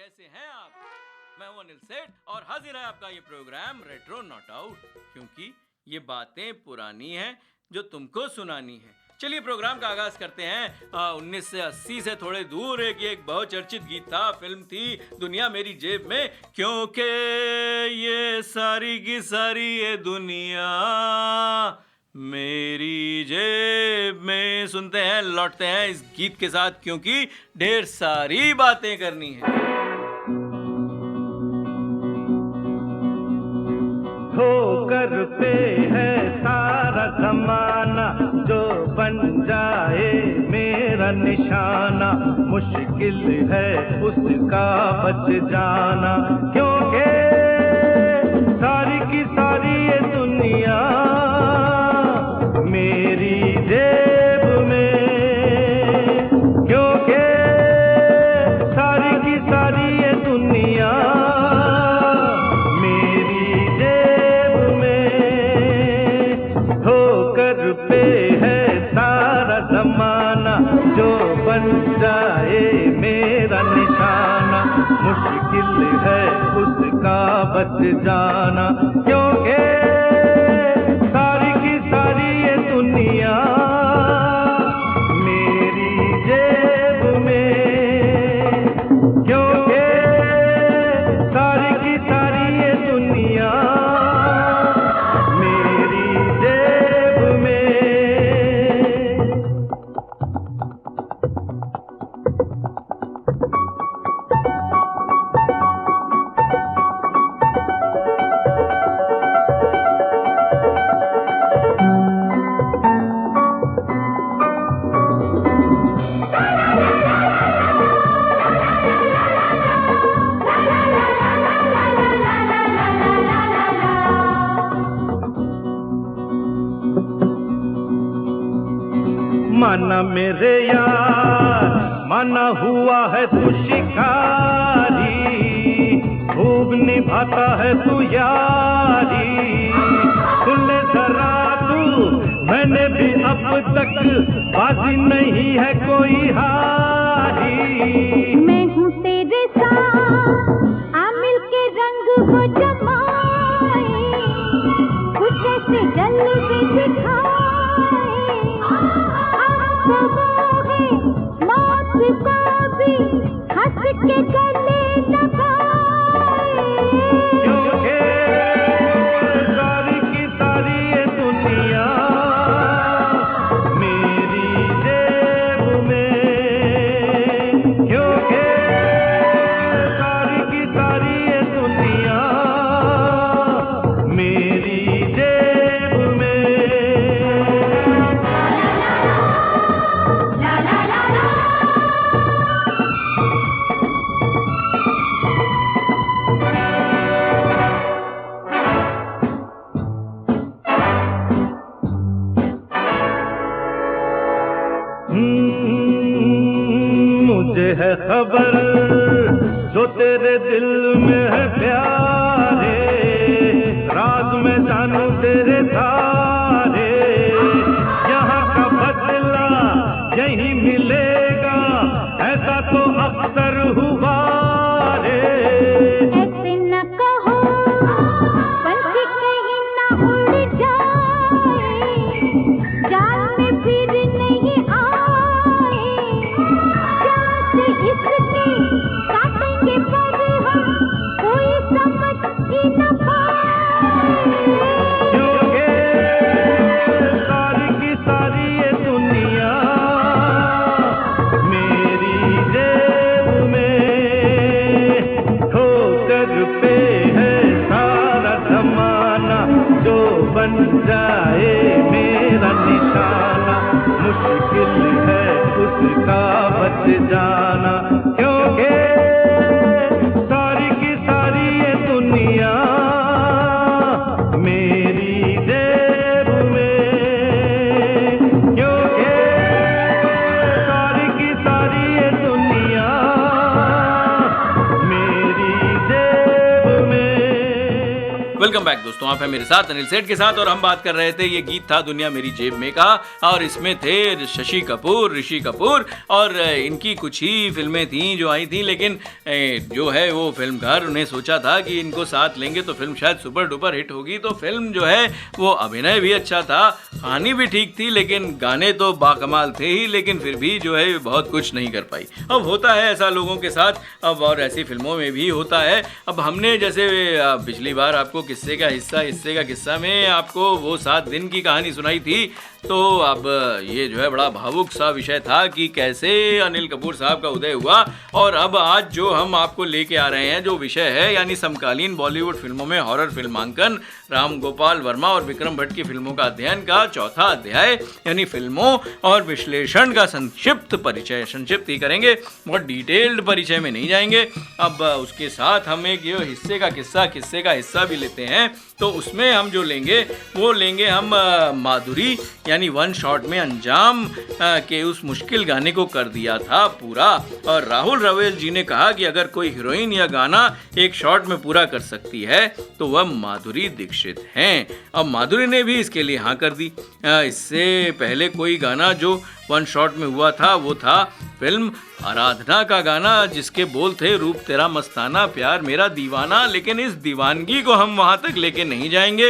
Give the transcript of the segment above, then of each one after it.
कैसे हैं आप? मैं हूं अनिल सेठ और हाजिर है आपका ये प्रोग्राम रेट्रो नॉट आउट, क्योंकि ये बातें पुरानी हैं जो तुमको सुनानी है। चलिए प्रोग्राम का आगाज करते हैं। 1980 से थोड़े दूर एक बहुचर्चित गीत था, फिल्म थी दुनिया मेरी जेब में, क्योंकि ये सारी की सारी ये दुनिया मेरी जेब में। सुनते हैं, लौटते हैं इस गीत के साथ, क्योंकि ढेर सारी बातें करनी है। ठोकर पे है सारा जमाना, जो बन जाए मेरा निशाना, मुश्किल है उसका बच जाना, क्योंकि सारी की सारी ये दुनिया मेरी जेब में, क्योंकि सारी की सारी ये दुनिया मेरी जेब में। ठोकर पे है सारा जमाना, जो बन जाए मेरा निशाना, मुश्किल है उसका बच जाना, क्योंकि सारी की सारी ये दुनिया मेरी जेब में, क्योंकि सारी की सारी ये दुनिया मेरी जेब में। माना मेरे यार, माना हुआ है तू शिकारी, खूब निभाता है तू यारी, सुन ले जरा तू, मैंने भी अब तक बाजी नहीं है कोई हारी। मैं हूँ तेरे साथ, आ मिल के रंग हो जमाए, कुछ ऐसे जलवे दिखाए, मौत को भी हंस के गले लगाए, क्योंकि सारी की सारी ये दुनिया मेरी जेब में, क्योंकि सारी की सारी ये दुनिया मेरी जेब में। ला ला ला ला। मुझे है खबर जो तेरे दिल में है प्यारे, राज में जानू तेरे सारे, यहाँ का बदला यही मिलेगा, ऐसा तो अक्सर हुआ रे। ऐसे न कहो, पंछी कहीं न उड़ जाए, जाल में फिर नहीं आए, जात इसकी काटेंगे पर हम कोई समझ ही न पाए, क्योंकि सारी की सारी ये दुनिया मेरी जेब में। ठोकर पे है सारा जमाना, जो बन जाए मेरा निशाना, मुश्किल है उसका बच जाना, क्योंकि सारी की सारी ये दुनिया मेरी जेब में, क्योंकि सारी की सारी ये दुनिया मेरी जेब में। वेलकम वेलकम बैक दोस्तों, आप हैं मेरे साथ अनिल सेठ के साथ और हम बात कर रहे थे ये गीत था दुनिया मेरी जेब में का, और इसमें थे शशि कपूर, ऋषि कपूर, और इनकी कुछ ही फिल्में थीं जो आई थी, लेकिन जो है वो फिल्मकार उन्हें सोचा था कि इनको साथ लेंगे तो फिल्म शायद सुपर डुपर हिट होगी। तो फिल्म जो है वो अभिनय भी अच्छा था, कहानी भी ठीक थी, लेकिन गाने तो बाकमाल थे ही, लेकिन फिर भी जो है बहुत कुछ नहीं कर पाई। अब होता है ऐसा लोगों के साथ, अब और ऐसी फिल्मों में भी होता है। अब हमने जैसे पिछली बार आपको किस्से का किस्सा में आपको वो 7 दिन की कहानी सुनाई थी, तो अब ये जो है बड़ा भावुक सा विषय था कि कैसे अनिल कपूर साहब का उदय हुआ। और अब आज जो हम आपको लेके आ रहे हैं जो विषय है, यानी समकालीन बॉलीवुड फिल्मों में हॉरर फिल्मांकन, राम गोपाल वर्मा और विक्रम भट्ट की फिल्मों का अध्ययन का चौथा अध्याय, यानी फिल्मों और विश्लेषण का संक्षिप्त परिचय। संक्षिप्त ही करेंगे, बहुत डिटेल्ड परिचय में नहीं जाएंगे। अब उसके साथ हम एक ये किस्से का हिस्सा भी लेते हैं, तो उसमें हम जो लेंगे वो लेंगे हम माधुरी, यानी वन शॉट में अंजाम के उस मुश्किल गाने को कर दिया था पूरा। और राहुल रवेल जी ने कहा कि अगर कोई हीरोइन या गाना एक शॉट में पूरा कर सकती है तो वह माधुरी दीक्षित हैं। अब माधुरी ने भी इसके लिए हाँ कर दी। इससे पहले कोई गाना जो वन शॉट में हुआ था वो था फिल्म आराधना का गाना, जिसके बोल थे रूप तेरा मस्ताना, प्यार मेरा दीवाना। लेकिन इस दीवानगी को हम वहाँ तक लेके नहीं जाएंगे।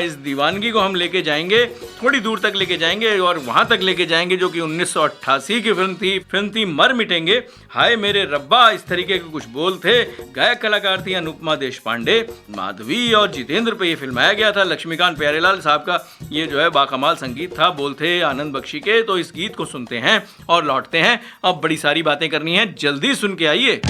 इस दीवानगी को हम लेके जाएंगे, थोड़ी दूर तक लेके जाएंगे, और वहाँ तक लेके जाएंगे जो कि 1988 की फिल्म थी मर मिटेंगे। हाय मेरे रब्बा, इस तरीके के कुछ बोल थे। गायक कलाकार थी अनुपमा देशपांडे। माधवी और जितेंद्र पे ये फिल्माया गया था। लक्ष्मीकांत प्यारेलाल साहब का ये जो है बाकमाल संगीत था, बोल थे आनंद बख्शी के। तो इस गीत को सुनते हैं और लौटते हैं। अब बड़ी सारी बातें करनी है, जल्दी सुन के आइए।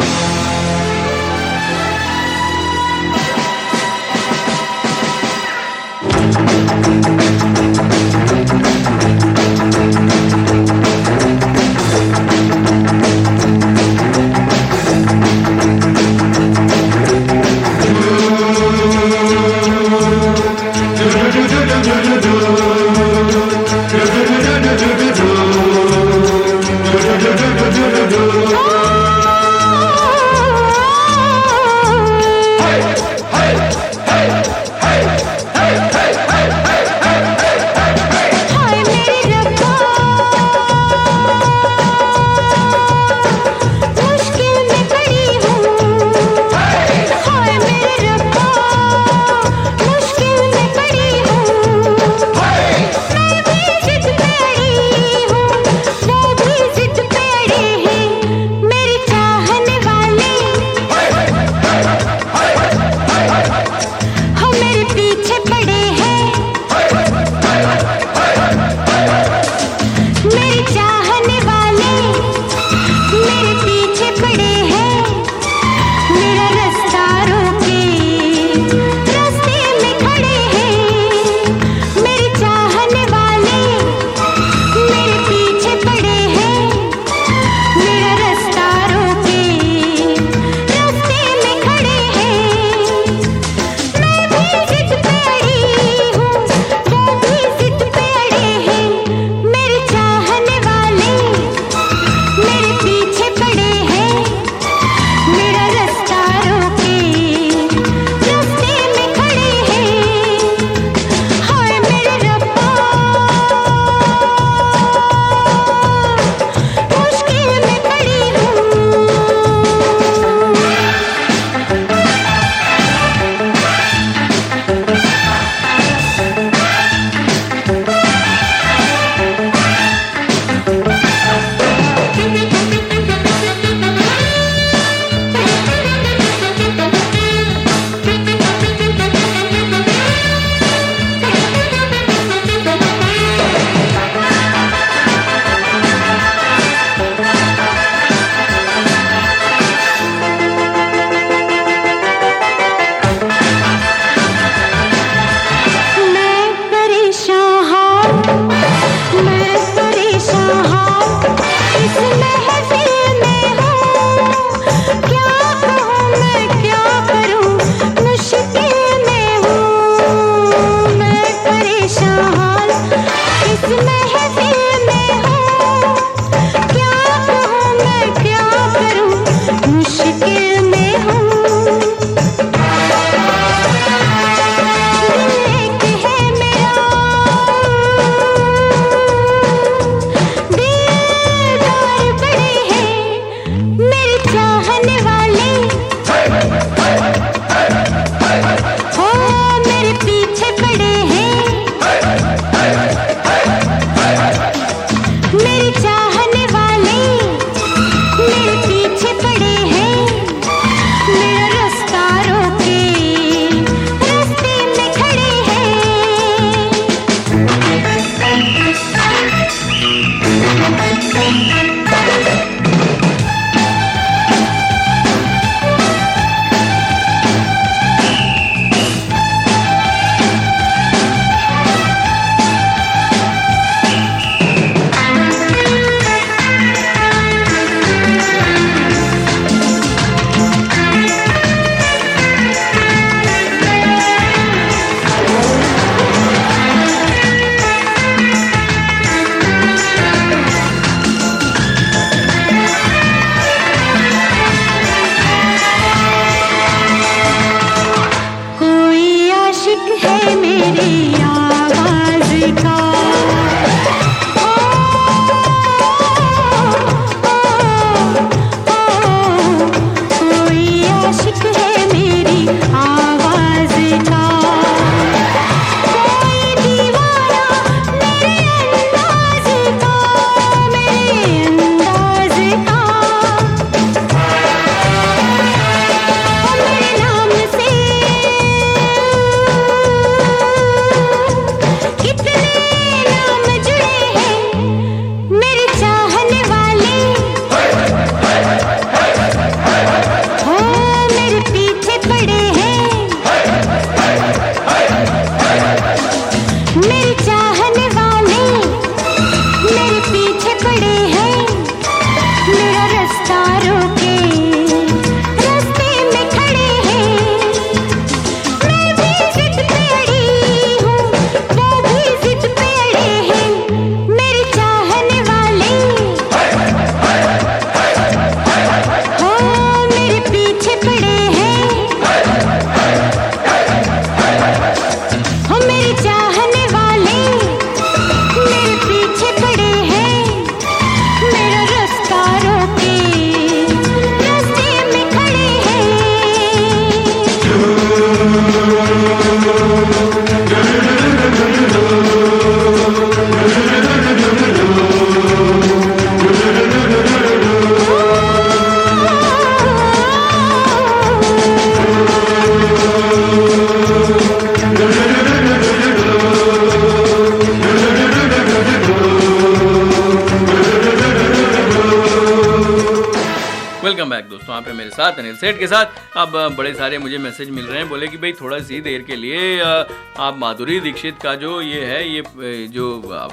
दोस्त वहाँ पे मेरे साथ अनिल सेठ के साथ। अब बड़े सारे मुझे मैसेज मिल रहे हैं, बोले कि भाई थोड़ा सी देर के लिए आप माधुरी दीक्षित का जो ये है, ये जो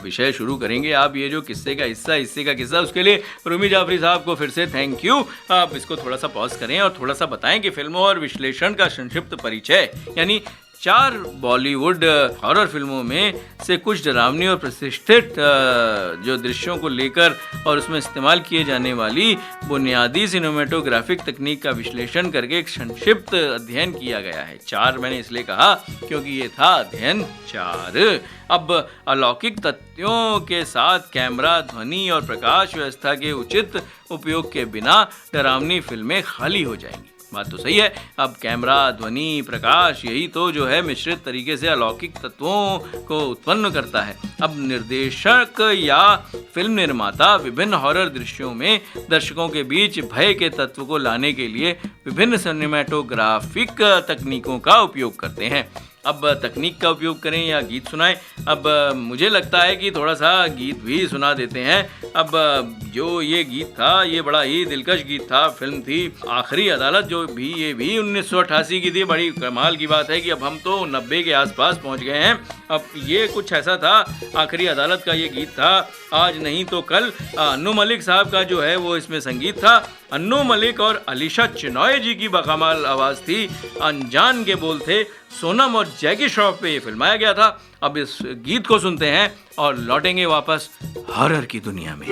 विषय शुरू करेंगे आप, ये जो किस्से का किस्सा, उसके लिए रूमी जाफरी साहब को फिर से थैंक यू। आप इसको थोड़ा सा पॉज करें और थोड़ा सा बताएं कि फिल्मों और विश्लेषण का संक्षिप्त परिचय, यानी 4 बॉलीवुड हॉरर फिल्मों में से कुछ डरावनी और प्रतिष्ठित जो दृश्यों को लेकर और उसमें इस्तेमाल किए जाने वाली बुनियादी सिनेमेटोग्राफिक तकनीक का विश्लेषण करके एक संक्षिप्त अध्ययन किया गया है। 4 मैंने इसलिए कहा क्योंकि ये था अध्ययन 4। अब अलौकिक तथ्यों के साथ कैमरा, ध्वनि और प्रकाश व्यवस्था के उचित उपयोग के बिना डरावनी फिल्में खाली हो जाएंगी। बात तो सही है। अब कैमरा, ध्वनि, प्रकाश, यही तो जो है मिश्रित तरीके से अलौकिक तत्वों को उत्पन्न करता है। अब निर्देशक या फिल्म निर्माता विभिन्न हॉरर दृश्यों में दर्शकों के बीच भय के तत्व को लाने के लिए विभिन्न सिनेमेटोग्राफिक तकनीकों का उपयोग करते हैं। अब तकनीक का उपयोग करें या गीत सुनाएं, अब मुझे लगता है कि थोड़ा सा गीत भी सुना देते हैं। अब जो ये गीत था, ये बड़ा ही दिलकश गीत था। फिल्म थी आखिरी अदालत, जो भी ये भी 1988 की थी। बड़ी कमाल की बात है कि अब हम तो 90 के आसपास पहुंच गए हैं। अब ये कुछ ऐसा था, आखिरी अदालत का ये गीत था, आज नहीं तो कल। अन्नू मलिक साहब का जो है वो इसमें संगीत था। अन्नू मलिक और अलीशा चिनॉय जी की बकमाल आवाज़ थी। अनजान के बोल थे। सोनम और जैकी श्रॉफ पे ये फिल्माया गया था। अब इस गीत को सुनते हैं और लौटेंगे वापस हॉरर की दुनिया में।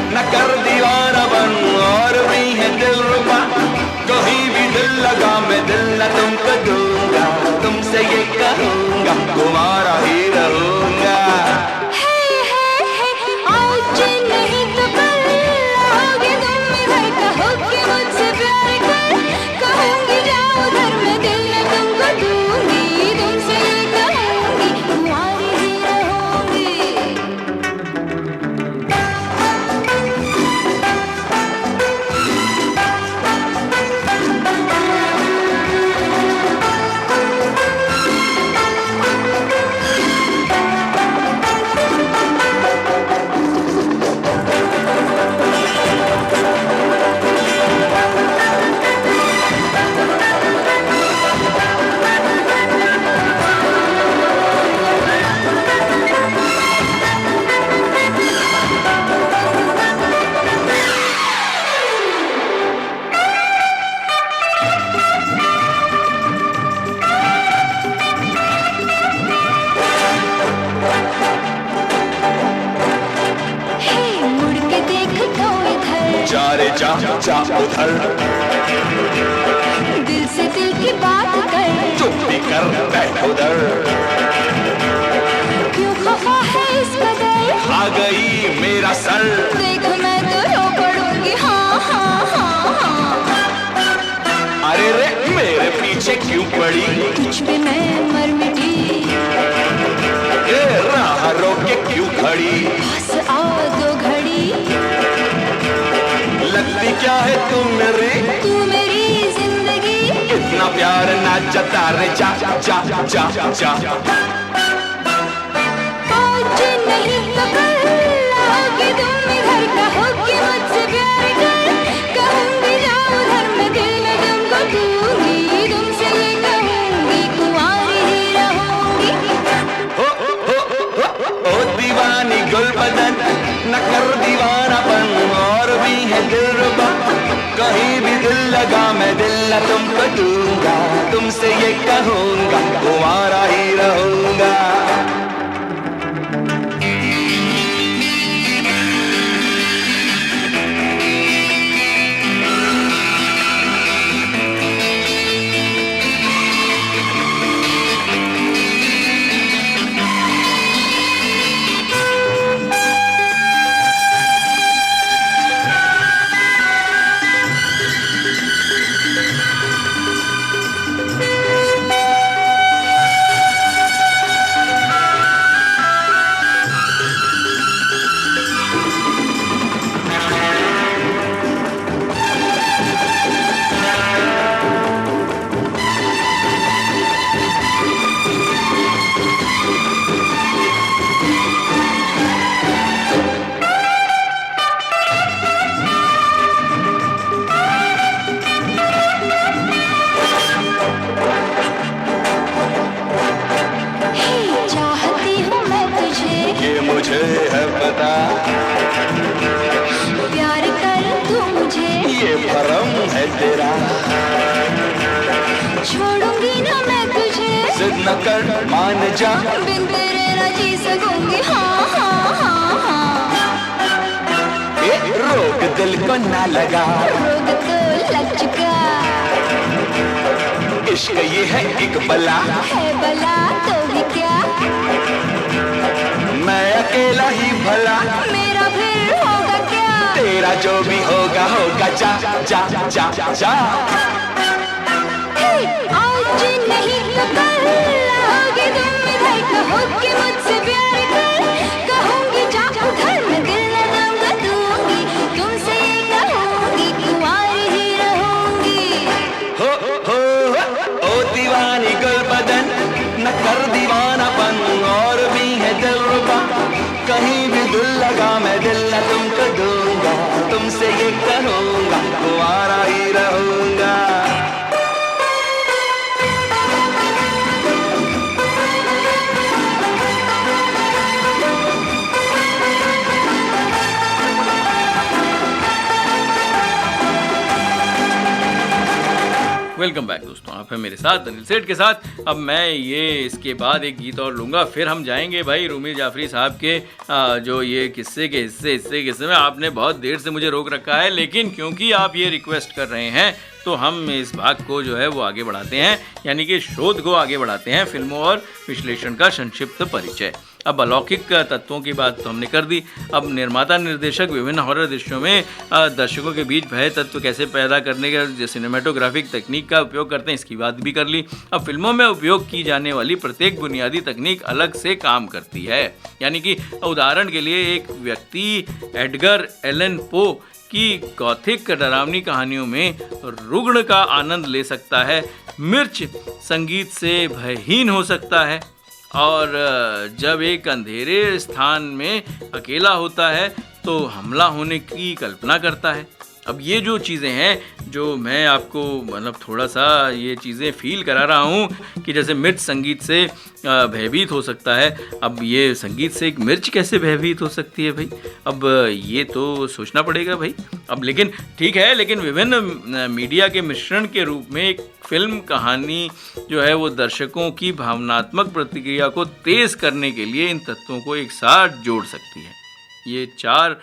न कर दीवाना बन और भी है दिल रुबा, कहीं भी दिल लगा मैं दिल न तुमको दूंगा, तुमसे ये कहूंगा तुम्हारा ही रहूंगा। आज नहीं तो कल आओगे तुम इधर, कहो कि मुझसे प्यार कर, कहूंगी जाओ उधर, मैं दिल न तुमको दूंगी, तुमसे ये कहूंगी तुम्हारी ही रहूंगी। जा उधर, दिल से दिल की बात कर, चुप भी कर बैठ उधर, क्यों खफा है इस कदर, आ गई मेरा सर, देख मैं तो रो पड़ूंगी, हाँ हाँ हाँ हाँ। अरे रे मेरे पीछे क्यों पड़ी, कुछ भी मैं मर मिटी, राह रोक के क्यों खड़ी, पास आ दो घड़ी, लगती क्या है तुम मेरी, तू मेरी जिंदगी, इतना प्यार ना जता रे, जा जा जा जा। आज नहीं तो कल आओगे तुम इधर, कहो कि मुझसे प्यार कर, कहूंगी जाओ उधर, मैं दिल में तुमको दूंगी, तुमसे ये कहूंगी कुंवारी ही रहूंगी। ओ दीवानी गुल बदन, न कर दीवानापन और भी है दिल रुबा, कहीं भी दिल लगा मैं दिल न तुमको दूंगा, तुमसे ये कहूंगा तुम्हारा ही रहूंगा। है तेरा। छोड़ूंगी ना मैं तुझे, जिद न कर मान जा, बिन तेरे न जी सकूंगी, हाँ हाँ हाँ हाँ। रोक दिल को ना लगा, रोग तो लग चुका, इश्क ये है एक बला, है बला तो भी क्या, मैं अकेला ही भला, मेरा फिर होगा क्या, तेरा जो भी होगा होगा, जा जा जा जा। आज नहीं तो कल आओगे तुम इधर, कहो कि मुझसे प्यार कर, कहूंगी जा उधर, मैं दिल न दूंगी, तुमसे ये कहूंगी, तुम्हारी ही रहूंगी। हो ओ दीवानी गुल बदन, न कर दीवानापन, और भी है दिलरुबा, कहीं भी दिल लगा मैं दिल न तुमको दूंगा, तुमसे ये कहूंगा, तुम्हारा ही रहूंगा। वेलकम बैक दोस्तों, आप हैं मेरे साथ अनिल सेठ के साथ। अब मैं ये इसके बाद एक गीत और लूँगा, फिर हम जाएंगे भाई रूमी जाफरी साहब के जो ये किस्से के हिस्से में आपने बहुत देर से मुझे रोक रखा है, लेकिन क्योंकि आप ये रिक्वेस्ट कर रहे हैं तो हम इस भाग को जो है वो आगे बढ़ाते हैं, यानी कि शोध को आगे बढ़ाते हैं, फिल्मों और विश्लेषण का संक्षिप्त परिचय। अब अलौकिक तत्वों की बात तो हमने कर दी, अब निर्माता निर्देशक विभिन्न हॉरर दृश्यों में दर्शकों के बीच भय तत्व कैसे पैदा करने के सिनेमेटोग्राफिक तकनीक का उपयोग करते हैं इसकी बात भी कर ली। अब फिल्मों में उपयोग की जाने वाली प्रत्येक बुनियादी तकनीक अलग से काम करती है, यानी कि उदाहरण के लिए एक व्यक्ति एडगर एलन पो की गॉथिक डरावनी कहानियों में रुग्ण का आनंद ले सकता है, मिर्च संगीत से भयहीन हो सकता है, और जब एक अंधेरे स्थान में अकेला होता है तो हमला होने की कल्पना करता है। अब ये जो चीज़ें हैं जो मैं आपको मतलब थोड़ा सा ये चीज़ें फील करा रहा हूँ कि जैसे मिर्च संगीत से भयभीत हो सकता है, अब ये संगीत से एक मिर्च कैसे भयभीत हो सकती है भाई, अब ये तो सोचना पड़ेगा भाई। अब लेकिन ठीक है, लेकिन विभिन्न मीडिया के मिश्रण के रूप में एक फिल्म कहानी जो है वो दर्शकों की भावनात्मक प्रतिक्रिया को तेज़ करने के लिए इन तत्वों को एक साथ जोड़ सकती है। ये 4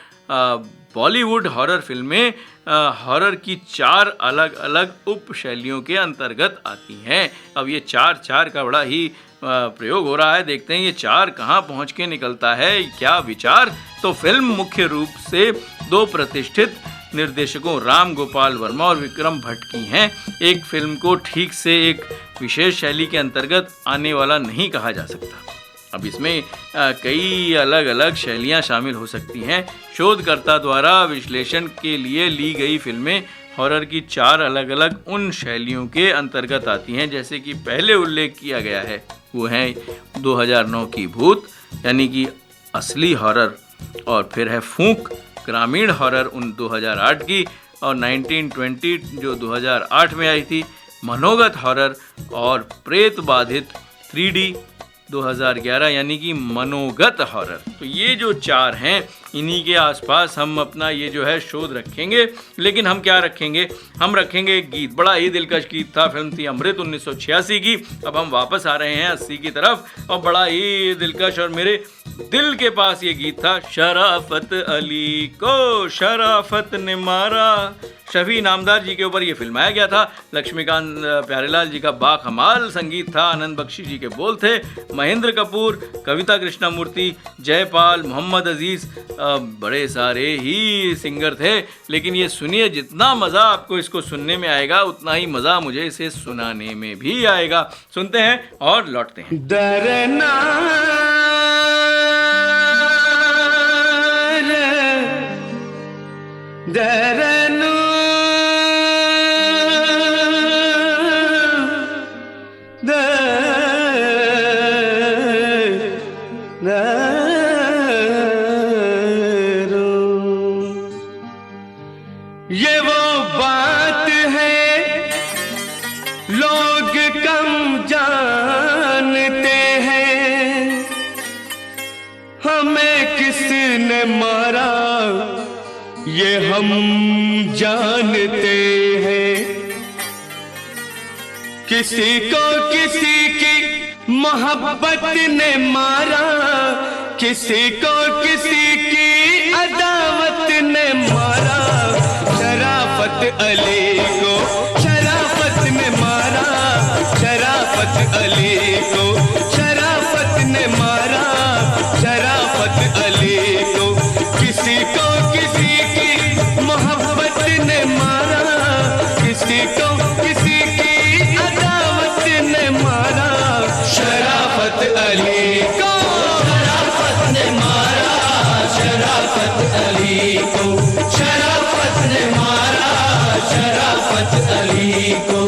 बॉलीवुड हॉरर फिल्में हॉरर की 4 अलग अलग उप शैलियों के अंतर्गत आती हैं। अब ये 4 का बड़ा ही प्रयोग हो रहा है, देखते हैं ये 4 कहाँ पहुँच के निकलता है, क्या विचार। तो फिल्म मुख्य रूप से 2 प्रतिष्ठित निर्देशकों राम गोपाल वर्मा और विक्रम भट्ट की हैं। एक फिल्म को ठीक से एक विशेष शैली के अंतर्गत आने वाला नहीं कहा जा सकता। अब इसमें कई अलग अलग शैलियाँ शामिल हो सकती हैं। शोधकर्ता द्वारा विश्लेषण के लिए ली गई फिल्में हॉरर की 4 अलग अलग उन शैलियों के अंतर्गत आती हैं, जैसे कि पहले उल्लेख किया गया है वो है 2009 की भूत यानी कि असली हॉरर, और फिर है फूंक ग्रामीण हॉरर 2008 की, और 1920 जो 2008 में आई थी मनोगत हॉरर, और प्रेत बाधित 3D 2011 यानी कि मनोगत हॉरर। तो ये जो 4 हैं इन्हीं के आसपास हम अपना ये जो है शोध रखेंगे। लेकिन हम क्या रखेंगे, हम रखेंगे एक गीत, बड़ा ही दिलकश गीत था, फिल्म थी अमृत 1986 की। अब हम वापस आ रहे हैं 80 की तरफ, और बड़ा ही दिलकश और मेरे दिल के पास ये गीत था। शराफत अली को शराफत ने मारा, शफी नामदार जी के ऊपर ये फिल्माया गया था। लक्ष्मीकांत प्यारेलाल जी का बाकमाल संगीत था, आनंद बख्शी जी के बोल थे, महेंद्र कपूर, कविता कृष्णमूर्ति, जयपाल, मोहम्मद अजीज़, बड़े सारे ही सिंगर थे। लेकिन ये सुनिए, जितना मज़ा आपको इसको सुनने में आएगा उतना ही मज़ा मुझे इसे सुनाने में भी आएगा। सुनते हैं और लौटते हैं। डरना डरनु ये वो बात है लोग कम जानते हैं, हमें किसने मारा ये हम जानते हैं। किसी को किसी की मोहब्बत ने मारा, किसी को किसी की अदावत ने मारा। शराफत अली को शराफत ने मारा, शराफत अली को शराफत ने मारा, शराफत अली को किसी की मोहब्बत ने मारा, किसी को किसी की अदावत ने मारा। शराफत अली को शराफत ने मारा, शराफत अली को शराफत ने मारा, शराफत अली को।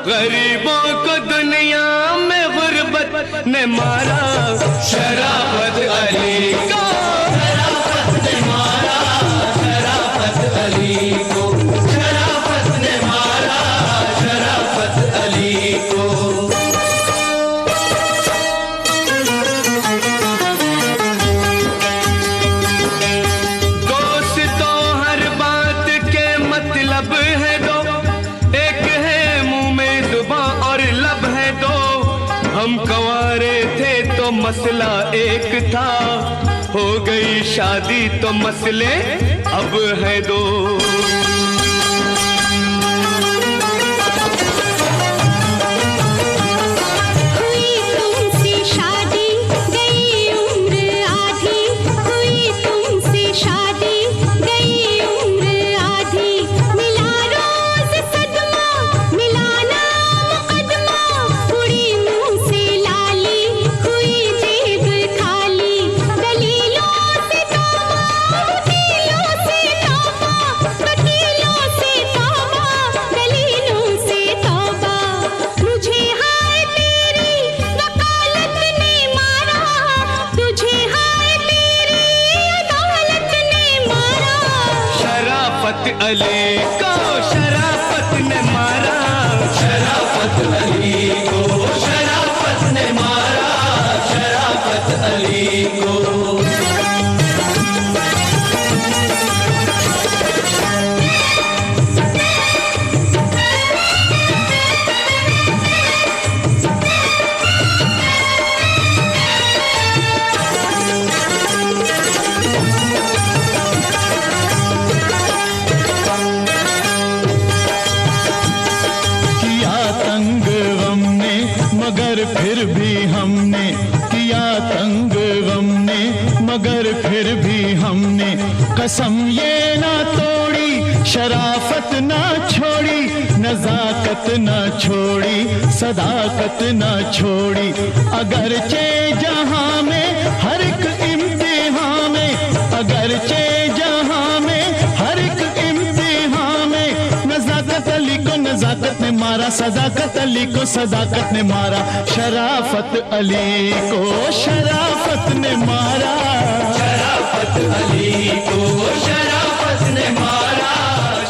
गरीबों को दुनिया में गुर्बत ने मारा। शराफत अली को शराफत ने मारा, शराफत अली को शराफत ने मारा, शराफत अली को। दोस्तों हर बात के मतलब है दो, एक है मुंह में जुबां और लब है दो। हम कंवारे थे तो मसला एक था, हो गई शादी तो मसले अब है दो। हुई तुमसे शादी गई उम्र आधी, हुई तुमसे शादी गई उम्र आधी। मिला रोज सदमा मिलाना मुकदमा, उड़ी मुंह से लाली हुई जेब खाली। दलीलों से तौबा वकीलों से तौबा, वकीलों से तौबा दलीलों से तौबा। मुझे हाय तेरी वकालत ने मारा, तुझे हाय तेरी अदालत ने मारा। शराफत अली को शराफत ने मारा, शराफत अली को शराफत ने मारा, शराफत अली को। किया तंग गम ने मगर फिर भी हमने, किया तंग गम ने मगर फिर भी हमने। कसम ये ना तोड़ी शराफत ना छोड़ी, नजाकत ना छोड़ी सदाकत ना छोड़ी। अगरचे जहां में हर एक इम्तिहान में, अगरचे जहां में हर एक इम्तिहान में। नजाकत अली को नजाकत ने मारा, सदाकत अली को सदाकत ने मारा। शराफत अली को शराफत ने मारा, शराफत अली को शराफत ने मारा,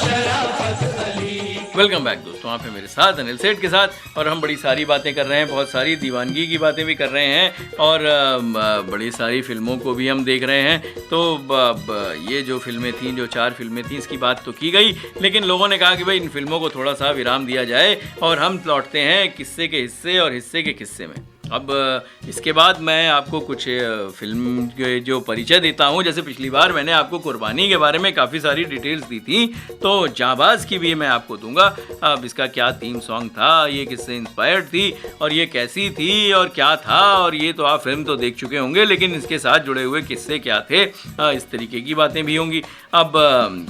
शराफत अली। वेलकम बैक दोस्तों, आप हैं मेरे साथ अनिल सेठ के साथ, और हम बड़ी सारी बातें कर रहे हैं, बहुत सारी दीवानगी की बातें भी कर रहे हैं, और बड़ी सारी फिल्मों को भी हम देख रहे हैं। तो ये जो फिल्में थीं, जो 4 फिल्में थीं, इसकी बात तो की गई, लेकिन लोगों ने कहा कि भाई इन फिल्मों को थोड़ा सा विराम दिया जाए और हम लौटते हैं किस्से के हिस्से और हिस्से के किस्से में। अब इसके बाद मैं आपको कुछ फिल्म के जो परिचय देता हूँ। जैसे पिछली बार मैंने आपको कुर्बानी के बारे में काफ़ी सारी डिटेल्स दी थी, तो जाबाज की भी मैं आपको दूंगा। अब इसका क्या थीम सॉन्ग था, ये किससे इंस्पायर्ड थी और ये कैसी थी और क्या था, और ये तो आप फिल्म तो देख चुके होंगे, लेकिन इसके साथ जुड़े हुए किस्से क्या थे, इस तरीके की बातें भी होंगी। अब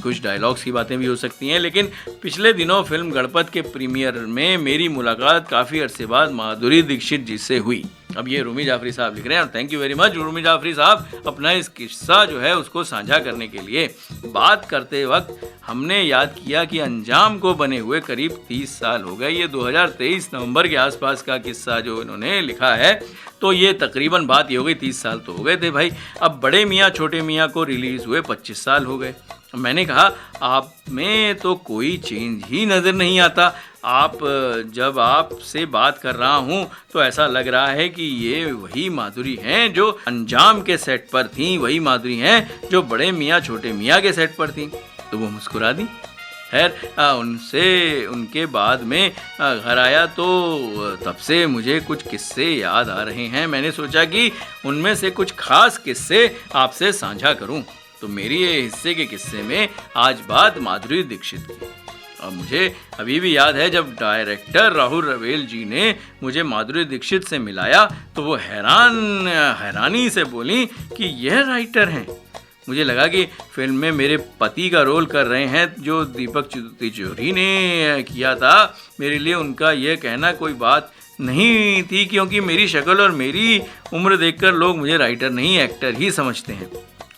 कुछ डायलॉग्स की बातें भी हो सकती हैं। लेकिन पिछले दिनों फिल्म गणपत के प्रीमियर में मेरी मुलाकात काफ़ी अरसे बाद माधुरी दीक्षित जी से हुई। अब ये रूमी जाफरी साहब लिख रहे हैं, और thank you very much Rumi Jafri साहब अपना इस किस्सा जो है उसको साझा करने के लिए। बात करते वक्त हमने याद किया कि अंजाम को बने हुए करीब 30 साल हो गए। ये 2023 नवंबर के आसपास का किस्सा जो इन्होंने लिखा है, तो ये तकरीबन बात ये हो गई 30 साल तो हो गए थे भाई। अब बड़े मियाँ छोटे मियाँ को रिलीज़ हुए 25 साल हो गए। मैंने कहा आप में तो कोई चेंज ही नज़र नहीं आता। जब आपसे बात कर रहा हूँ तो ऐसा लग रहा है कि ये वही माधुरी हैं जो अंजाम के सेट पर थीं, वही माधुरी हैं जो बड़े मियाँ छोटे मियाँ के सेट पर थीं। तो वो मुस्कुरा दी। खैर उनसे उनके बाद में घर आया तो तब से मुझे कुछ किस्से याद आ रहे हैं। मैंने सोचा कि उनमें से कुछ खास किस्से आपसे साझा करूं। तो मेरी ये हिस्से के किस्से में आज बात माधुरी दीक्षित की। और मुझे अभी भी याद है जब डायरेक्टर राहुल रवेल जी ने मुझे माधुरी दीक्षित से मिलाया तो वो हैरानी से बोली कि यह राइटर हैं। मुझे लगा कि फिल्म में मेरे पति का रोल कर रहे हैं जो दीपक तिजोरी ने किया था। मेरे लिए उनका यह कहना कोई बात नहीं थी, क्योंकि मेरी शक्ल और मेरी उम्र देखकर लोग मुझे राइटर नहीं एक्टर ही समझते हैं।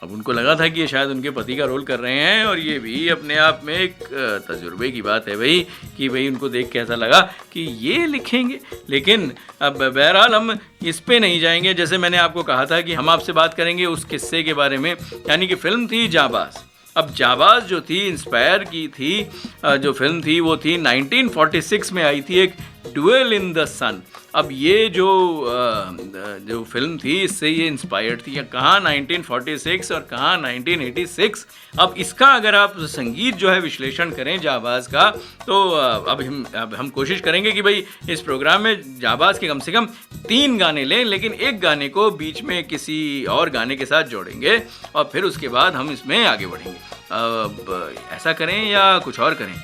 अब उनको लगा था कि ये शायद उनके पति का रोल कर रहे हैं, और ये भी अपने आप में एक तजुर्बे की बात है भाई कि भाई उनको देख के ऐसा लगा कि ये लिखेंगे। लेकिन अब बहरहाल हम इस पे नहीं जाएंगे। जैसे मैंने आपको कहा था कि हम आपसे बात करेंगे उस किस्से के बारे में, यानी कि फिल्म थी जाबाज। अब जाबाज जो थी इंस्पायर की थी, जो फिल्म थी वो थी 1946 में आई थी, एक ड्यूएल इन द सन। अब ये जो फिल्म थी इससे ये इंस्पायर्ड थी। कहाँ 1946 और कहाँ 1986। अब इसका अगर आप संगीत जो है विश्लेषण करें जाबाज का, तो अब हम कोशिश करेंगे कि भाई इस प्रोग्राम में जाबाज के कम से कम 3 गाने लें, लेकिन एक गाने को बीच में किसी और गाने के साथ जोड़ेंगे और फिर उसके बाद हम इसमें आगे बढ़ेंगे। अब ऐसा करें या कुछ और करें?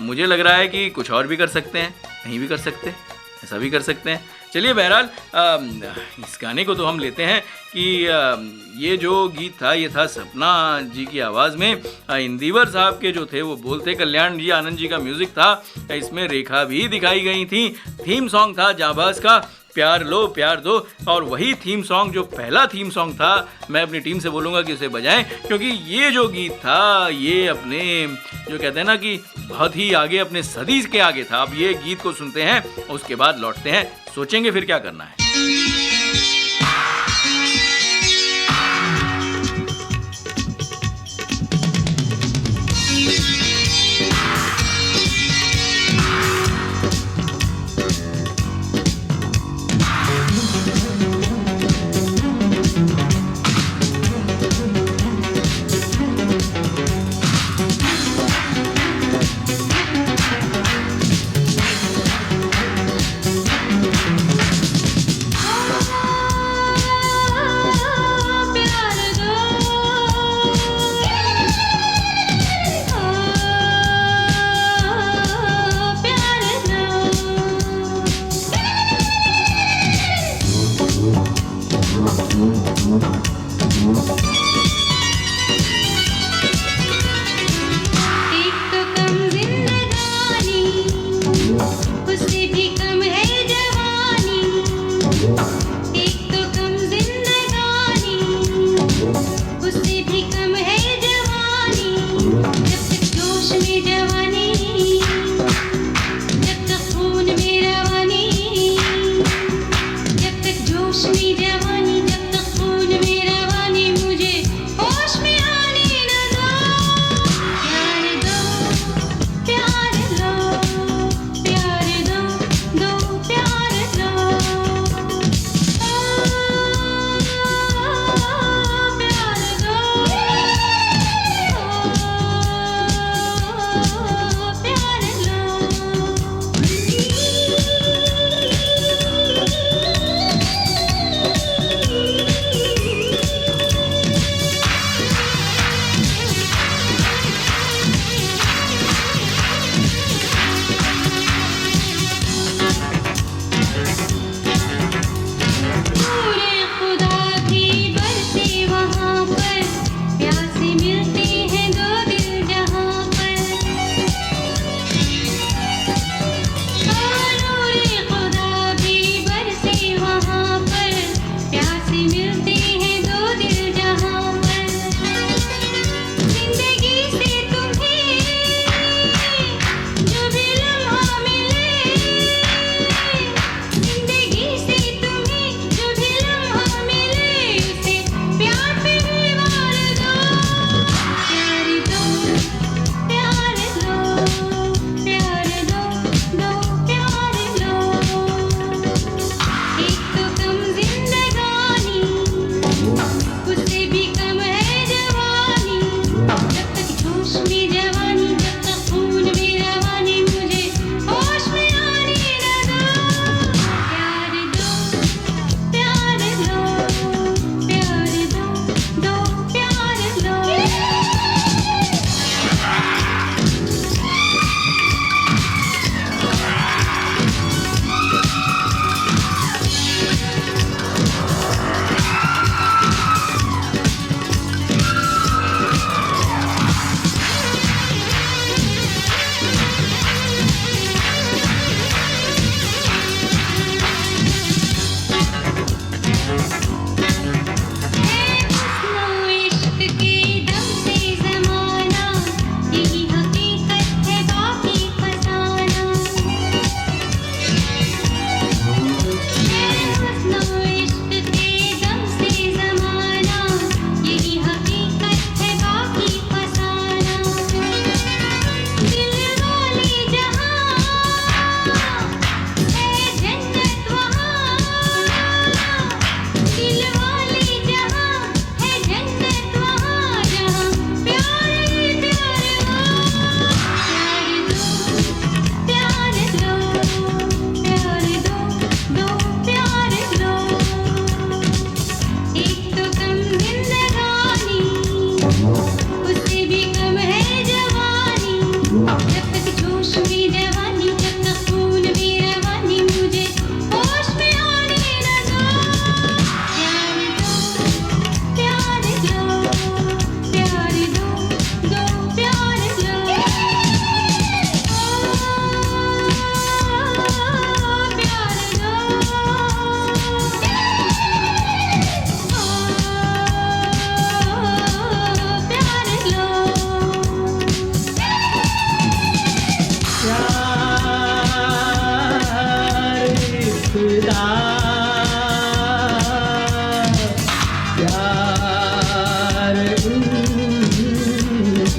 मुझे लग रहा है कि कुछ और भी कर सकते हैं, नहीं भी कर सकते, ऐसा भी कर सकते हैं। चलिए बहरहाल इस गाने को तो हम लेते हैं कि ये जो गीत था ये था सपना जी की आवाज़ में। इंदिवर साहब के जो थे वो बोलते, कल्याण जी आनंद जी का म्यूज़िक था। इसमें रेखा भी दिखाई गई थी। थीम सॉन्ग था जाबाज का प्यार लो प्यार दो, और वही थीम सॉन्ग जो पहला थीम सॉन्ग था मैं अपनी टीम से बोलूँगा कि उसे बजाएं, क्योंकि ये जो गीत था ये अपने जो कहते हैं ना कि बहुत ही आगे, अपने सदी के आगे था। अब ये गीत को सुनते हैं, उसके बाद लौटते हैं, सोचेंगे फिर क्या करना है।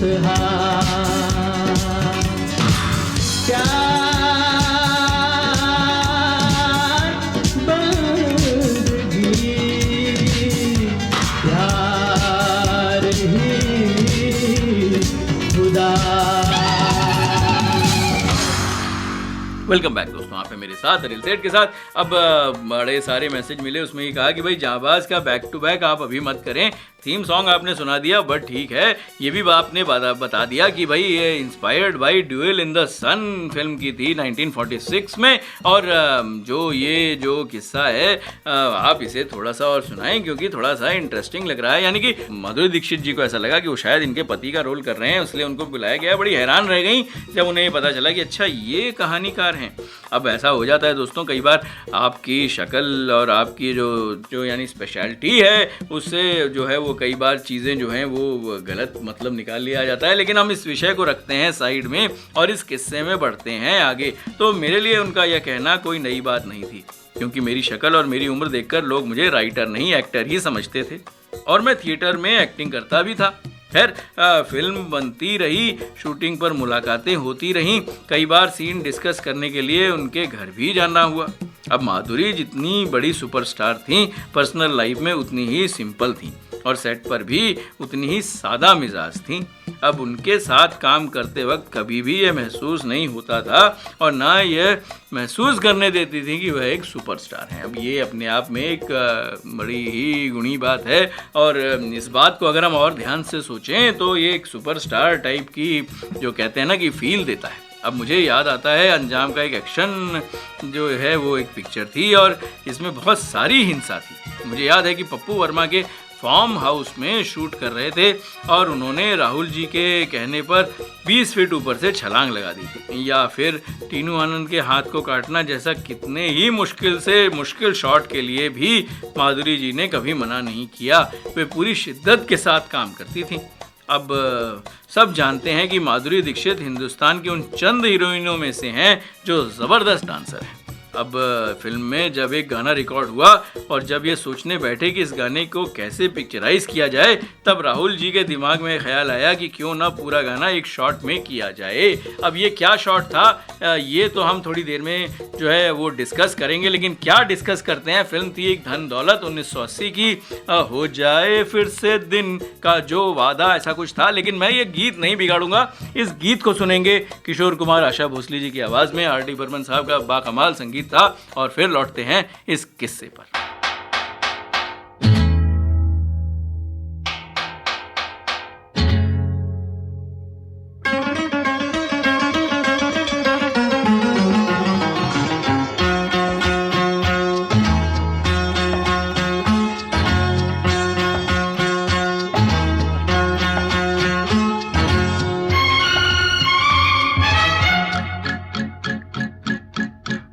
खुशहाल। प्यार बंदगी, प्यार ही खुदा। वेलकम बैक दोस्तों, आप हैं मेरे साथ अनिल सेठ के साथ। अब बड़े सारे मैसेज मिले, उसमें ये कहा कि भाई जाबाज का बैक टू बैक आप अभी मत करें, थीम सॉन्ग आपने सुना दिया बट ठीक है, ये भी आपने बता दिया कि भाई ये inspired by Duel in the Sun film की थी 1946 में, और जो किस्सा है आप इसे थोड़ा सा और सुनाएं क्योंकि थोड़ा सा इंटरेस्टिंग लग रहा है। यानी कि माधुरी दीक्षित जी को ऐसा लगा कि वो शायद इनके पति का रोल कर रहे हैं, इसलिए उनको बुलाया गया। बड़ी हैरान रह गई जब उन्हें पता चला कि अच्छा ये कहानीकार हैं। अब ऐसा हो जाता है दोस्तों, कई बार आपकी शक्ल और आपकी जो यानी स्पेशलिटी है उससे जो है वो कई बार चीज़ें जो हैं वो गलत मतलब निकाल लिया जाता है। लेकिन हम इस विषय को रखते हैं साइड में और इस किस्से में बढ़ते हैं आगे। तो मेरे लिए उनका यह कहना कोई नई बात नहीं थी, क्योंकि मेरी शक्ल और मेरी उम्र देखकर लोग मुझे राइटर नहीं एक्टर ही समझते थे, और मैं थिएटर में एक्टिंग करता भी था। खैर फिल्म बनती रही, शूटिंग पर मुलाकातें होती रहीं, कई बार सीन डिस्कस करने के लिए उनके घर भी जाना हुआ। अब माधुरी जितनी बड़ी सुपरस्टार थीं, पर्सनल लाइफ में उतनी ही सिंपल थीं और सेट पर भी उतनी ही सादा मिजाज थीं। अब उनके साथ काम करते वक्त कभी भी ये महसूस नहीं होता था और ना ये महसूस करने देती थी कि वह एक सुपरस्टार हैं। अब ये अपने आप में एक बड़ी ही गुणी बात है, और इस बात को अगर हम और ध्यान से सोचें तो ये एक सुपरस्टार टाइप की जो कहते हैं ना कि फील देता है। अब मुझे याद आता है अंजाम का एक एक्शन जो है वो एक पिक्चर थी और इसमें बहुत सारी हिंसा थी। मुझे याद है कि पप्पू वर्मा के फार्म हाउस में शूट कर रहे थे और उन्होंने राहुल जी के कहने पर 20 फीट ऊपर से छलांग लगा दी, या फिर टीनू आनंद के हाथ को काटना जैसा कितने ही मुश्किल शॉट के लिए भी माधुरी जी ने कभी मना नहीं किया। वे पूरी शिद्दत के साथ काम करती थी। अब सब जानते हैं कि माधुरी दीक्षित हिंदुस्तान की उन चंद हीरोइनों में से हैं जो ज़बरदस्त डांसर हैं। अब फिल्म में जब एक गाना रिकॉर्ड हुआ और जब ये सोचने बैठे कि इस गाने को कैसे पिक्चराइज किया जाए, तब राहुल जी के दिमाग में ख्याल आया कि क्यों ना पूरा गाना एक शॉट में किया जाए। अब ये क्या शॉट था ये तो हम थोड़ी देर में जो है वो डिस्कस करेंगे, लेकिन क्या डिस्कस करते हैं। फिल्म थी एक धन दौलत 1980 की, हो जाए फिर से दिन का जो वादा, ऐसा कुछ था। लेकिन मैं ये गीत नहीं बिगाड़ूंगा, इस गीत को सुनेंगे किशोर कुमार आशा भोसले जी की आवाज़ में। आर डी बर्मन साहब का बाकमाल संगीत था, और फिर लौटते हैं इस किस्से पर।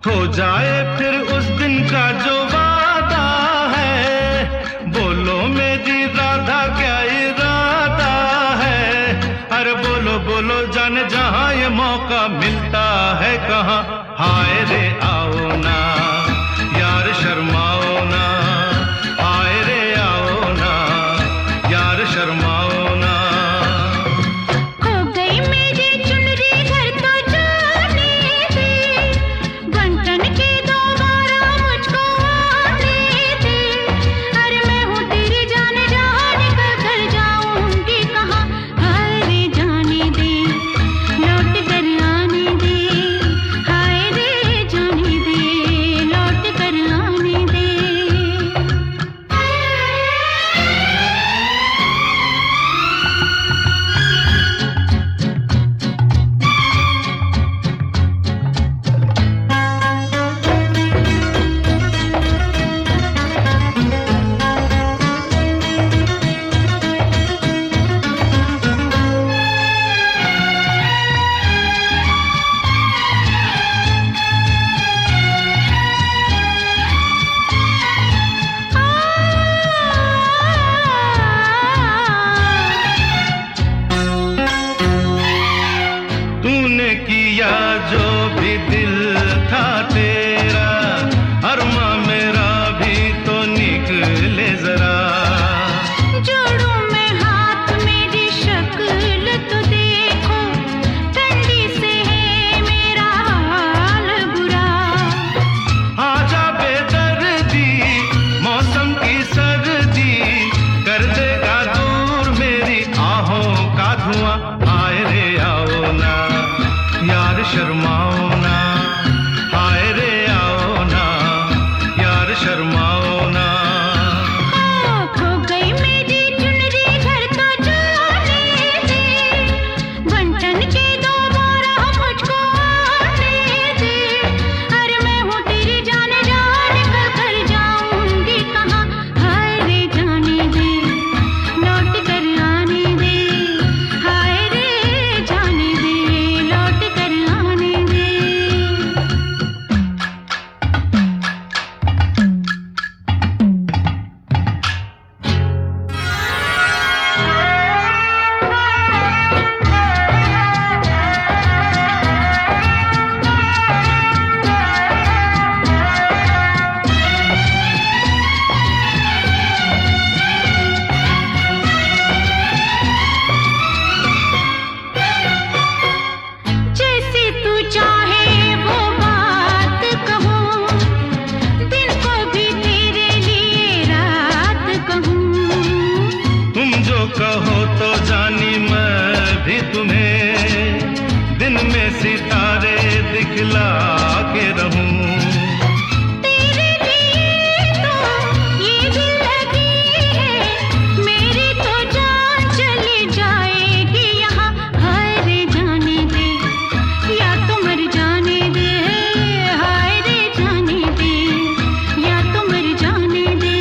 हो जाए फिर उस दिन का जो वादा है, बोलो मेरी राधा क्या इरादा है। अरे बोलो बोलो जाने जहां ये मौका मिलता है कहां, हाय रे आओ ना यार शर्माओ ना, हाय रे आओ ना यार शर्माओ ना। हो गई मेरी चुनरी घर तो जाने दे, घंटन के दोबारा मुझको आने दे। अरे मैं हूँ तेरी जान जान कर जाऊंगी कहाँ, हाय रे जाने दे लौट कर आने दे, हाय रे जाने दे लौट कर आने दे। कहो तो जानी मैं भी तुम्हें दिन में सितारे दिखला के रहूं। तेरे लिए तो ये दिल लगी है, मेरी तो जान चली जाएगी यहाँ। हाय रे जाने दे या तो मर जाने दे, हाय रे जाने दे या तो मर जाने दे।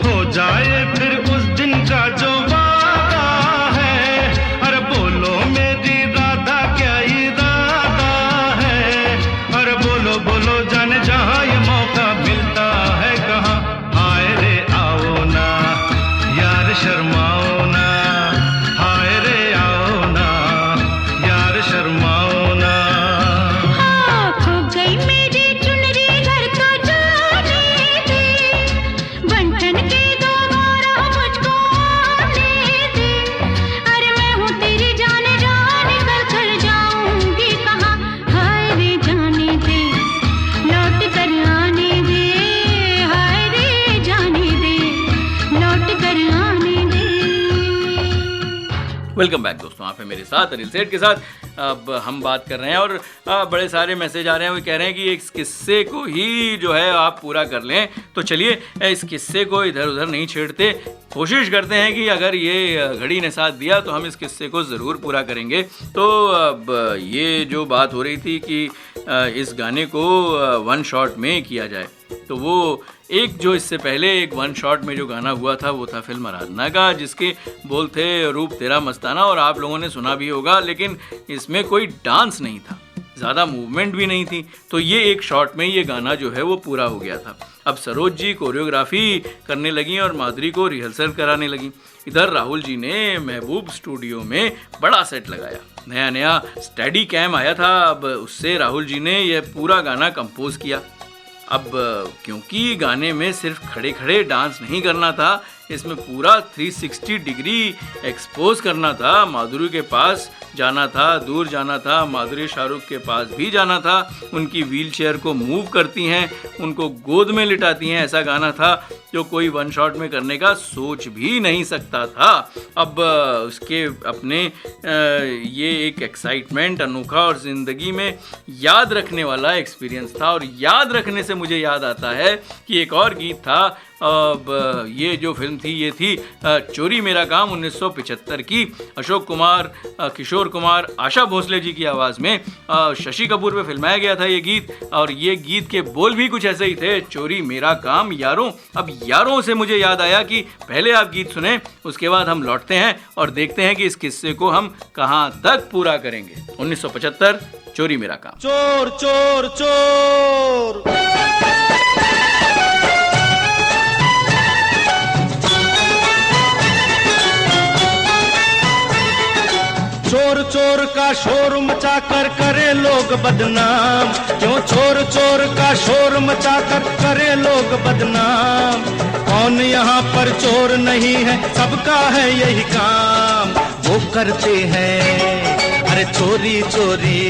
हो जाए फिर उस दिन का जो वादा है, अरे बोलो मेरी राधा क्या इरादा है। अरे बोलो बोलो जाने जहाँ ये मौका मिलता है कहाँ। हाय रे आओ ना यार शर्माओ ना, हाय रे आओ ना यार शर्माओ ना। हाँ, खो गई मेरी चुनरी घर तो जाने दे, बंधन के दोबारा मुझको आने दे। अरे मैं हूँ तेरी जान, जान कर जाऊंगी कहाँ। हाय रे जाने दे लौट कर आने दे, हाय रे जाने दे लौट कर आने दे। वेलकम बैक दोस्तों, आप हैं मेरे साथ अनिल सेठ के साथ। अब हम बात कर रहे हैं और बड़े सारे मैसेज आ रहे हैं, वो कह रहे हैं कि इस किस्से को ही जो है आप पूरा कर लें। तो चलिए इस किस्से को इधर उधर नहीं छेड़ते, कोशिश करते हैं कि अगर ये घड़ी ने साथ दिया तो हम इस किस्से को ज़रूर पूरा करेंगे। तो अब ये जो बात हो रही थी कि इस गाने को वन शॉट में किया जाए, तो वो एक जो इससे पहले एक वन शॉट में जो गाना हुआ था वो था फिल्म आराधना का, जिसके बोल थे रूप तेरा मस्ताना, और आप लोगों ने सुना भी होगा। लेकिन इसमें कोई डांस नहीं था, ज़्यादा मूवमेंट भी नहीं थी, तो ये एक शॉट में ये गाना जो है वो पूरा हो गया था। अब सरोज जी कोरियोग्राफी करने लगी और माधुरी को रिहर्सल कराने लगी। इधर राहुल जी ने महबूब स्टूडियो में बड़ा सेट लगाया, नया नया स्टडी कैम आया था। अब उससे राहुल जी ने यह पूरा गाना कंपोज किया। अब क्योंकि गाने में सिर्फ खड़े खड़े डांस नहीं करना था, इसमें पूरा 360 डिग्री एक्सपोज करना था। माधुरी के पास जाना था, दूर जाना था, माधुरी शाहरुख के पास भी जाना था, उनकी व्हीलचेयर को मूव करती हैं, उनको गोद में लिटाती हैं। ऐसा गाना था जो कोई वन शॉट में करने का सोच भी नहीं सकता था। अब उसके अपने ये एक एक्साइटमेंट अनोखा और ज़िंदगी में याद रखने वाला एक्सपीरियंस था। और याद रखने से मुझे याद आता है कि एक और गीत था। अब ये जो फिल्म थी ये थी चोरी मेरा काम 1975 की, अशोक कुमार, किशोर कुमार, आशा भोसले जी की आवाज़ में शशि कपूर पे फिल्माया गया था ये गीत। और ये गीत के बोल भी कुछ ऐसे ही थे, चोरी मेरा काम यारों। अब यारों से मुझे याद आया कि पहले आप गीत सुने, उसके बाद हम लौटते हैं और देखते हैं कि इस किस्से को हम कहाँ तक पूरा करेंगे। 1975 चोरी मेरा काम। चोर चोर चोर चोर चोर का शोर मचा कर करे लोग बदनाम, क्यों चोर चोर का शोर मचा कर करे लोग बदनाम। कौन यहाँ पर चोर नहीं है, सबका है यही काम। वो करते हैं अरे चोरी चोरी,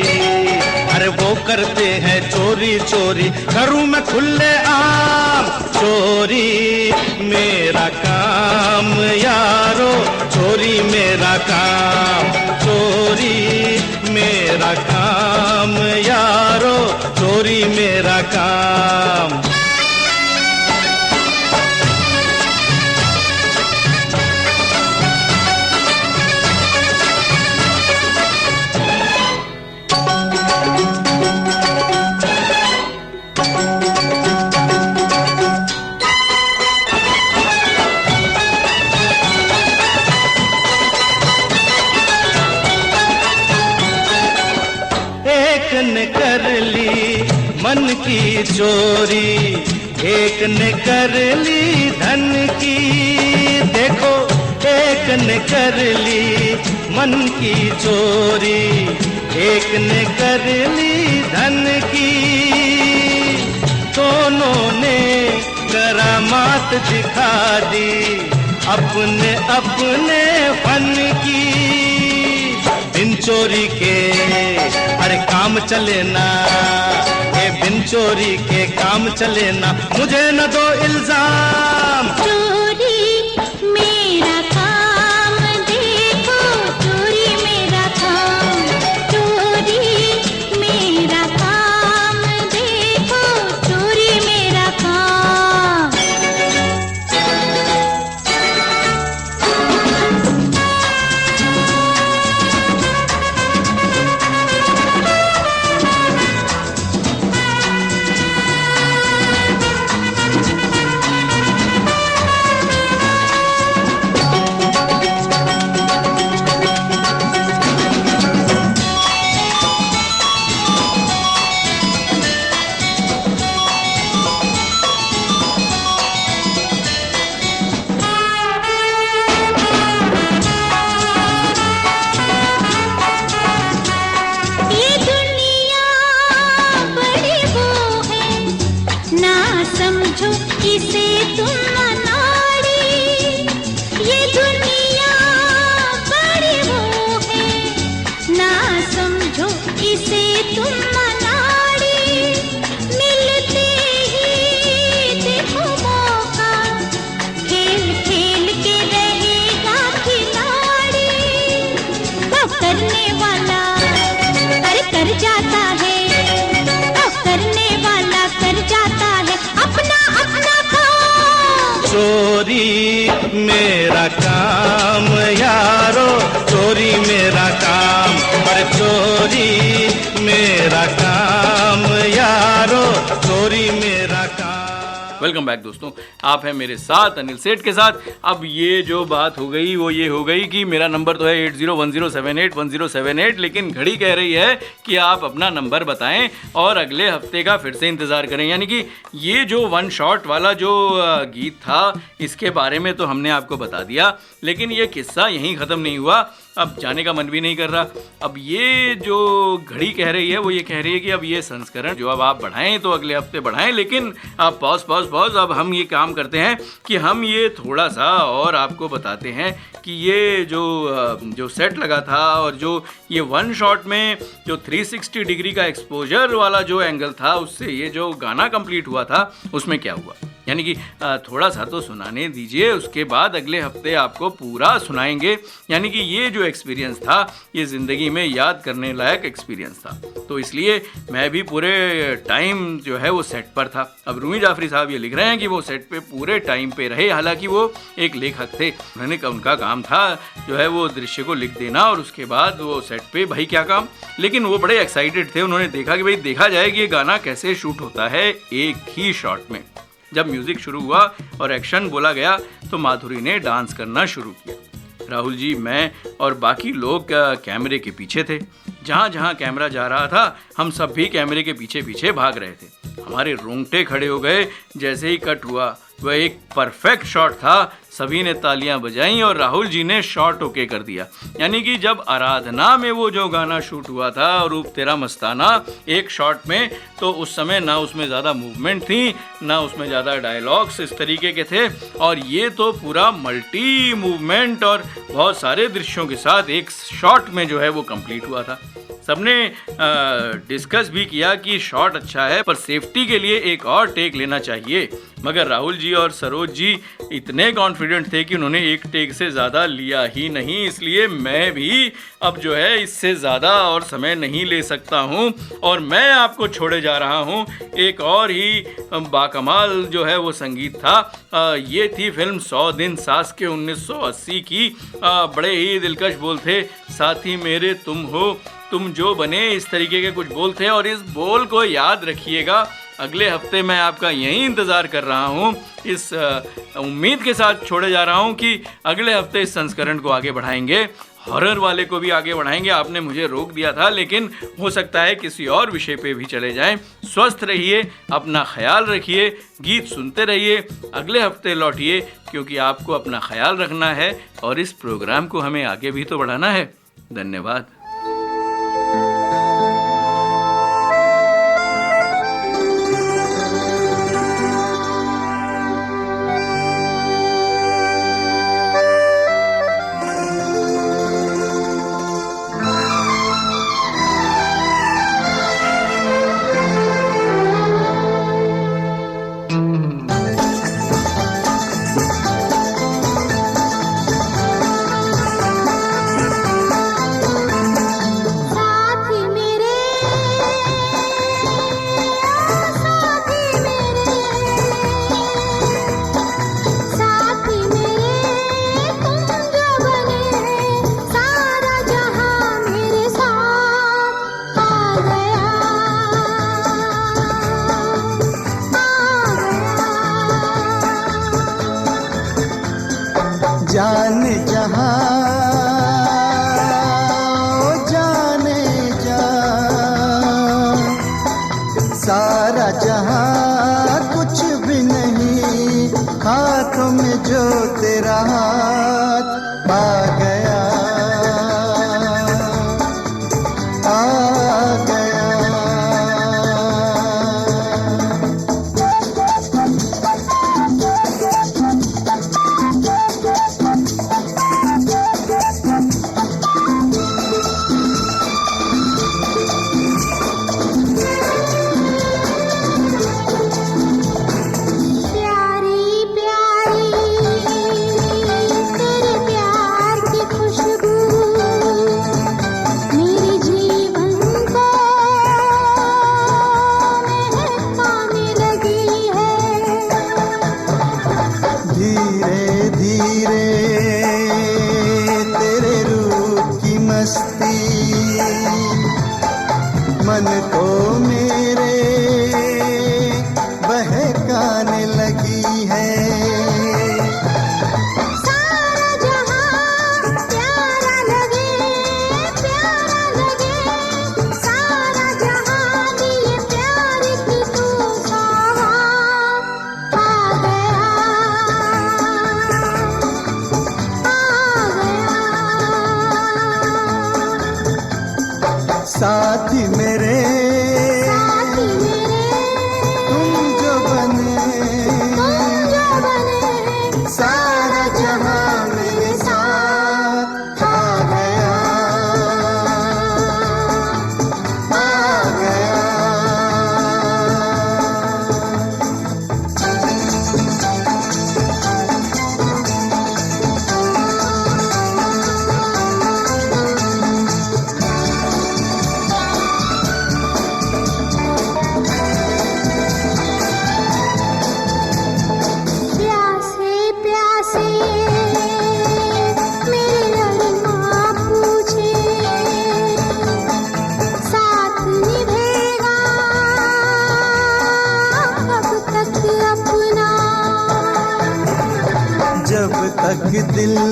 अरे वो करते हैं चोरी चोरी, करूं मैं खुले आम। चोरी मेरा काम यारो, चोरी मेरा काम, चोरी मेरा काम यारो, चोरी मेरा काम। ने कर ली मन की चोरी, एक ने कर ली धन की। देखो एक ने कर ली मन की चोरी, एक ने कर ली धन की। दोनों ने करामात दिखा दी अपने अपने फन की। बिन चोरी के अरे काम चले ना, ये बिन चोरी के काम चले ना, मुझे न दो इल्जाम। चोरी मेरा चोरी मेरा काम यारो, चोरी मेरा काम, अरे चोरी मेरा काम यारो, चोरी मेरा काम। वेलकम बैक दोस्तों, आप हैं मेरे साथ अनिल सेठ के साथ। अब ये जो बात हो गई वो ये हो गई कि मेरा नंबर तो है 8010781078, लेकिन घड़ी कह रही है कि आप अपना नंबर बताएं और अगले हफ्ते का फिर से इंतज़ार करें। यानी कि ये जो वन शॉट वाला जो गीत था इसके बारे में तो हमने आपको बता दिया, लेकिन ये किस्सा यहीं ख़त्म नहीं हुआ। अब जाने का मन भी नहीं कर रहा। अब ये जो घड़ी कह रही है वो ये कह रही है कि अब ये संस्करण जो अब आप बढ़ाएं तो अगले हफ्ते बढ़ाएं, लेकिन अब पॉज अब हम ये काम करते हैं कि हम ये थोड़ा सा और आपको बताते हैं कि ये जो सेट लगा था और जो ये वन शॉट में जो 360 डिग्री का एक्सपोजर वाला जो एंगल था उससे ये जो गाना कंप्लीट हुआ था उसमें क्या हुआ। यानी कि थोड़ा सा तो सुनाने दीजिए, उसके बाद अगले हफ्ते आपको पूरा सुनाएंगे। यानी कि ये जो एक्सपीरियंस था ये ज़िंदगी में याद करने लायक एक्सपीरियंस था, तो इसलिए मैं भी पूरे टाइम जो है वो सेट पर था। अब रूमी जाफरी साहब ये लिख रहे हैं कि वो सेट पे पूरे टाइम पे रहे, हालांकि वो एक लेखक थे, उनका काम था जो है वो दृश्य को लिख देना और उसके बाद वो सेट पे भाई क्या काम। लेकिन वो बड़े एक्साइटेड थे, उन्होंने देखा कि भाई देखा जाए कि ये गाना कैसे शूट होता है एक ही शॉट में। जब म्यूज़िक शुरू हुआ और एक्शन बोला गया तो माधुरी ने डांस करना शुरू किया। राहुल जी, मैं और बाकी लोग कैमरे के पीछे थे। जहाँ जहाँ कैमरा जा रहा था हम सब भी कैमरे के पीछे पीछे भाग रहे थे। हमारे रोंगटे खड़े हो गए जैसे ही कट हुआ। वह एक परफेक्ट शॉट था, सभी ने तालियां बजाईं और राहुल जी ने शॉट ओके कर दिया। यानी कि जब आराधना में वो जो गाना शूट हुआ था रूप तेरा मस्ताना एक शॉट में, तो उस समय ना उसमें ज़्यादा मूवमेंट थी ना उसमें ज़्यादा डायलॉग्स इस तरीके के थे, और ये तो पूरा मल्टी मूवमेंट और बहुत सारे दृश्यों के साथ एक शॉट में जो है वो कंप्लीट हुआ था। सबने डिस्कस भी किया कि शॉट अच्छा है पर सेफ्टी के लिए एक और टेक लेना चाहिए, मगर राहुल जी और सरोज जी इतने कॉन्फिडेंट थे कि उन्होंने एक टेक से ज़्यादा लिया ही नहीं। इसलिए मैं भी अब जो है इससे ज़्यादा और समय नहीं ले सकता हूं और मैं आपको छोड़े जा रहा हूं एक और ही बाकमाल जो है वो संगीत था। ये थी फिल्म 100 दिन सास के 1980 की। बड़े ही दिलकश बोल थे, साथी मेरे तुम हो तुम जो बने, इस तरीके के कुछ बोल थे। और इस बोल को याद रखिएगा, अगले हफ्ते मैं आपका यही इंतज़ार कर रहा हूँ। इस उम्मीद के साथ छोड़े जा रहा हूँ कि अगले हफ्ते इस संस्करण को आगे बढ़ाएंगे, हॉरर वाले को भी आगे बढ़ाएंगे। आपने मुझे रोक दिया था, लेकिन हो सकता है किसी और विषय पे भी चले जाएं। स्वस्थ रहिए, अपना ख्याल रखिए, गीत सुनते रहिए, अगले हफ्ते लौटिए, क्योंकि आपको अपना ख्याल रखना है और इस प्रोग्राम को हमें आगे भी तो बढ़ाना है। धन्यवाद। जाने जा सारा जहां कुछ भी नहीं, हाथों में जो तेरा हाथ आ गया आ गया।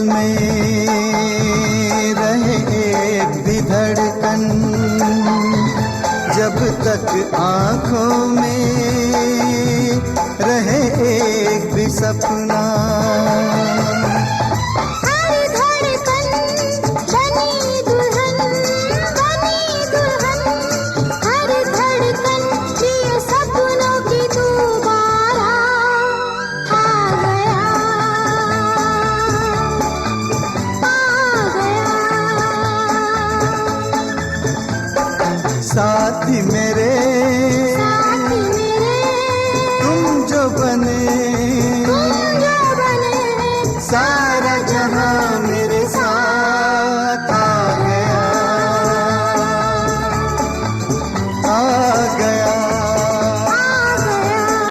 में रहे एक भी धड़कन, जब तक आँखों में रहे एक भी सपना। हर धड़कन बनी दुल्हन, हर धड़कन ये सपनों की दोबारा आ गया, साथी मेरे तुम जो बने सारा जहां